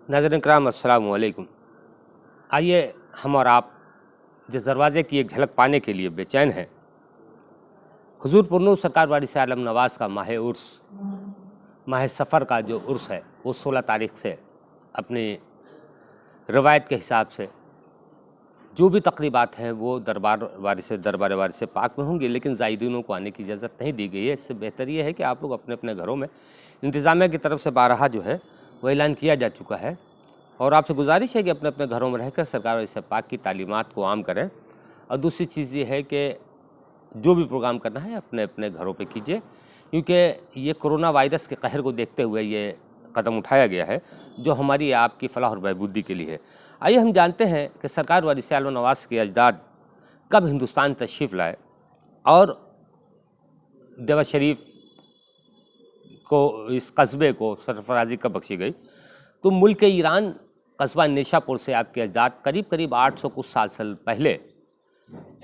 नाज़रीन किराम अस्सलाम वालेकुम। आइए हम और आप जिस दरवाज़े की एक झलक पाने के लिए बेचैन हैं, हुजूर पुरनूर सरकार वारिस आलम नवाज़ का माह उर्स, माह सफ़र का जो उर्स है वो 16 तारीख़ से अपनी रवायत के हिसाब से जो भी तकरीबात हैं वो दरबार वारिस पाक में होंगी, लेकिन ज़ायरीनों को आने की इजाज़त नहीं दी गई है। इससे बेहतर ये है कि आप लोग अपने अपने घरों में, इंतज़ामिया की तरफ से बारहा जो है वो ऐलान किया जा चुका है और आपसे गुजारिश है कि अपने अपने घरों में रहकर सरकार वारिस पाक की तालीमात को आम करें। और दूसरी चीज़ ये है कि जो भी प्रोग्राम करना है अपने अपने घरों पे कीजिए, क्योंकि ये कोरोना वायरस के कहर को देखते हुए ये कदम उठाया गया है जो हमारी आपकी फलाह और बहबूदी के लिए है। आइए हम जानते हैं कि सरकार वारिस आलम नवाज़ के अजदाद कब हिंदुस्तान तशरीफ़ लाए और देवा शरीफ को, इस कस्बे को सरफराजी कब बख्शी गई। तो मुल्क ईरान कस्बा नेशापुर से आपके अजदाद करीब करीब 800 कुछ साल पहले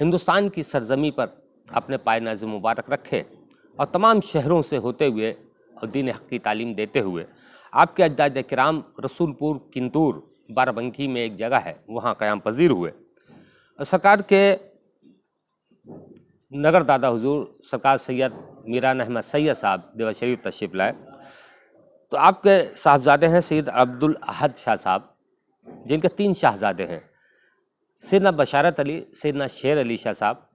हिंदुस्तान की सरजमी पर अपने पाए नाज़ मुबारक रखे और तमाम शहरों से होते हुए और दीन हक़ की तालीम देते हुए आपके अजदाद किराम रसूलपुर किंतूर बाराबंकी में एक जगह है वहाँ क़याम पजीर हुए। सरकार के नगर दादा हुजूर सरकार सैयद मीरान अहमद सैयद साहब देवा शरीफ तशरीफ़ लाए। तो आपके साहबजादे हैं सैयद अब्दुल अहद शाह साहब, जिनके 3 शाहजादे हैं, सैयदना बशारत अली, सैयदना शेर अली शाह साहब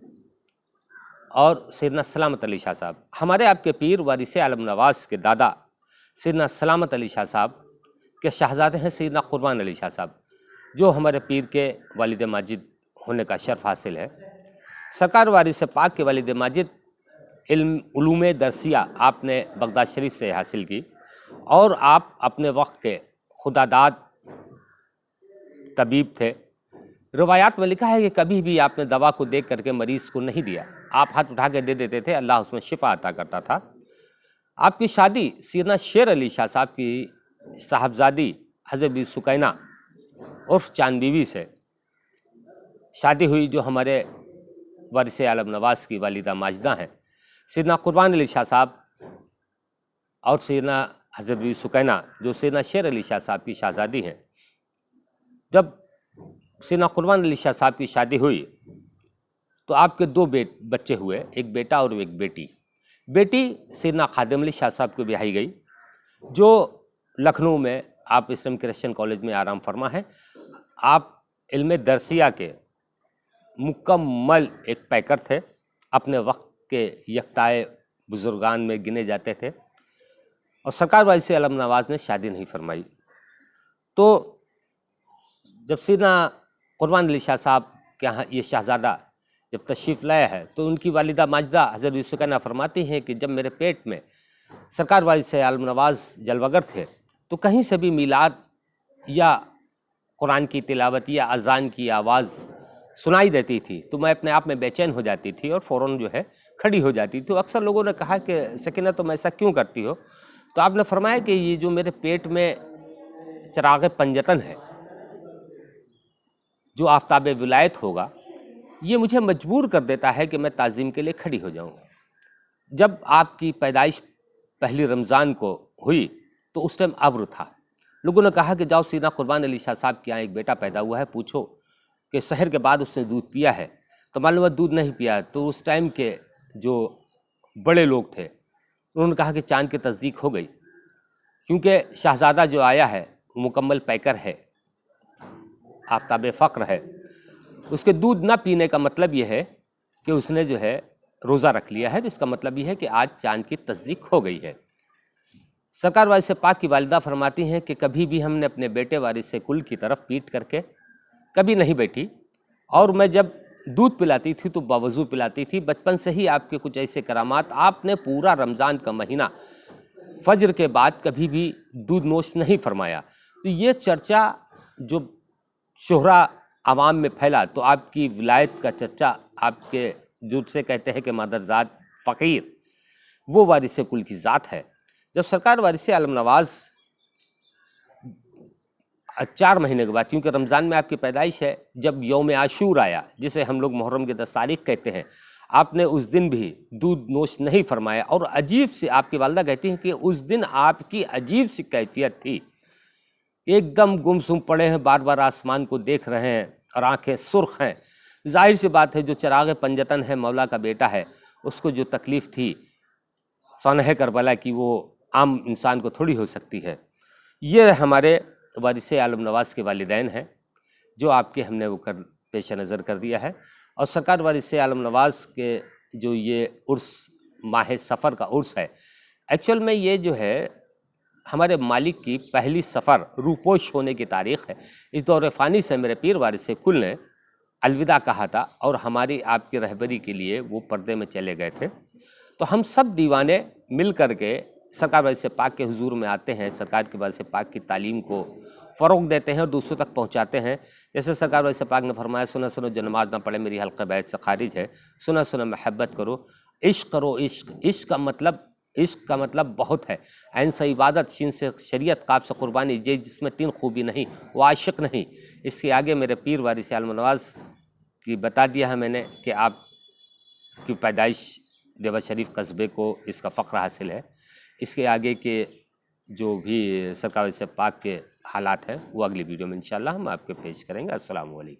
और सैयदना सलामत अली शाह साहब। हमारे आपके पीर वारिस आलम नवाज़ के दादा सैयदना सलामत अली शाह साहब के शाहजादे हैं सैयदना कुर्बान अली शाह साहब, जो हमारे पीर के वालिद माजिद होने का शर्फ हासिल है। सरकार वारिस पाक के वालिद माजिद उलूम दरसिया आपने बगदाद शरीफ से हासिल की और आप अपने वक्त के खुदादाद तबीब थे। रवायात में लिखा है कि कभी भी आपने दवा को देख करके मरीज़ को नहीं दिया, आप हाथ उठा के दे देते थे, अल्लाह उसमें शिफा अता करता था। आपकी शादी सैयदना शेर अली शाह साहब की साहबजादी हज़रत बीबी सुकैना उर्फ चांद बीवी से शादी हुई, जो हमारे वारिस आलम नवाज़ की वालिदा माजिदा हैं सैयदना कुर्बान अली शाह साहब और सैयदना हज़रत बीबी सुकैना, जो सैयदना शेर अली शाह साहब की शाहजादी हैं। जब सैयदना कुर्बान अली शाह साहब की शादी हुई तो आपके 2 बच्चे हुए, एक बेटा और एक बेटी। बेटी सैयदना खादिम अली शाह साहब को ब्याही गई, जो लखनऊ में आप इस्लाम क्रिश्चियन कॉलेज में आराम फरमा है। आप इल्म दरसिया के मुकम्मल एक पैकर थे, अपने वक्त के यकताए बुजुर्गान में गिने जाते थे और सरकार वारिस आलम नवाज़ ने शादी नहीं फरमाई। तो जब सैयदना कुर्बान अली शाह साहब के यहाँ ये शहज़ादा जब तशरीफ़ लाया है तो उनकी वालिदा माजिदा हज़रत बीबी सुकैना फरमाती हैं कि जब मेरे पेट में सरकार वारिस आलम नवाज़ जलवगर थे तो कहीं से भी मीलाद या कुरान की तिलावत या अज़ान की आवाज़ सुनाई देती थी तो मैं अपने आप में बेचैन हो जाती थी और फ़ौरन जो है खड़ी हो जाती थी। तो अक्सर लोगों ने कहा कि सकीना तुम ऐसा क्यों करती हो, तो आपने फरमाया कि ये जो मेरे पेट में चिराग पंजतन है, जो आफ्ताब विलायत होगा, ये मुझे मजबूर कर देता है कि मैं ताज़ीम के लिए खड़ी हो जाऊँ। जब आपकी पैदाइश पहली रमज़ान को हुई तो उस टाइम अब्र था। लोगों ने कहा कि जाओ सैयदना कुर्बान अली शाह साहब के यहाँ एक बेटा पैदा हुआ है, पूछो कि शहर के बाद उसने दूध पिया है, तो मालूम है दूध नहीं पिया। तो उस टाइम के जो बड़े लोग थे उन्होंने कहा कि चांद की तस्दीक हो गई, क्योंकि शहज़ादा जो आया है वो मुकम्मल पैकर है, आफ्ताब फ़क्र है। उसके दूध ना पीने का मतलब ये है कि उसने जो है रोज़ा रख लिया है, जिसका मतलब ये है कि आज चांद की तस्दीक हो गई है। सरकार वारिस पाक की वालिदा फरमाती हैं कि कभी भी हमने अपने बेटे वारिस कुल की तरफ पीट करके कभी नहीं बैठी और मैं जब दूध पिलाती थी तो बावजू पिलाती थी। बचपन से ही आपके कुछ ऐसे करामात, आपने पूरा रमज़ान का महीना फजर के बाद कभी भी दूध नोश नहीं फरमाया। तो ये चर्चा जो शोहरा आवाम में फैला तो आपकी विलायत का चर्चा आपके जो से कहते हैं कि मादरजात फ़कीर, वो वारिस कुल की ज़ात है। जब सरकार वारिस आलम नवाज़ 4 महीने के बाद, क्योंकि रमज़ान में आपकी पैदाइश है, जब यौम आशूर आया जिसे हम लोग मुहर्रम की 10 तारीख़ कहते हैं, आपने उस दिन भी दूध नोश नहीं फरमाया। और अजीब सी आपकी वालिदा कहती हैं कि उस दिन आपकी अजीब सी कैफियत थी एकदम गुमसुम पड़े हैं, बार बार आसमान को देख रहे हैं और आंखें सुर्ख हैं। जाहिर सी बात है, जो चिराग पंजतन है, मौला का बेटा है, उसको जो तकलीफ़ थी सौनह करबला की, वो आम इंसान को थोड़ी हो सकती है। ये हमारे वारिस आलम नवाज़ के वालिदैन हैं, जो आपके हमने वो पेश नज़र कर दिया है। और सरकार वारिस आलम नवाज़ के जो ये उर्स माह सफ़र का उर्स है, एक्चुअल में ये जो है हमारे मालिक की पहली सफ़र रूपोश होने की तारीख़ है। इस दौर फ़ानी से मेरे पीर वारिस कुल ने अलविदा कहा था और हमारी आपकी रहबरी के लिए वो पर्दे में चले गए थे। तो हम सब दीवाने मिल कर के सरकार वारिस पाक के हुजूर में आते हैं, सरकार के वारिस पाक की तालीम को फ़रोग़ देते हैं और दूसरों तक पहुंचाते हैं। जैसे सरकार वारिस पाक ने फरमाया, सुना सुनो जो नमाज ना पढ़े मेरी हल्क़े बैत से खारिज है, सुना सुना महब्बत करो, इश्क करो इश्क। इश्क का मतलब बहुत है। ऐन से इबादत, शीन से शरीयत, काफ से कुर्बानी, ये जिसमें 3 खूबी नहीं वो आशिक नहीं। इसके आगे मेरे पीर वारिस आलम नवाज़ की बता दिया है मैंने कि आप की पैदाइश देवा शरीफ कस्बे को इसका फ़ख्र हासिल है। इसके आगे के जो भी सरकार वारिस पाक के हालात हैं वो अगली वीडियो में इंशाअल्लाह हम आपके पेश करेंगे। अस्सलामु अलैकुम।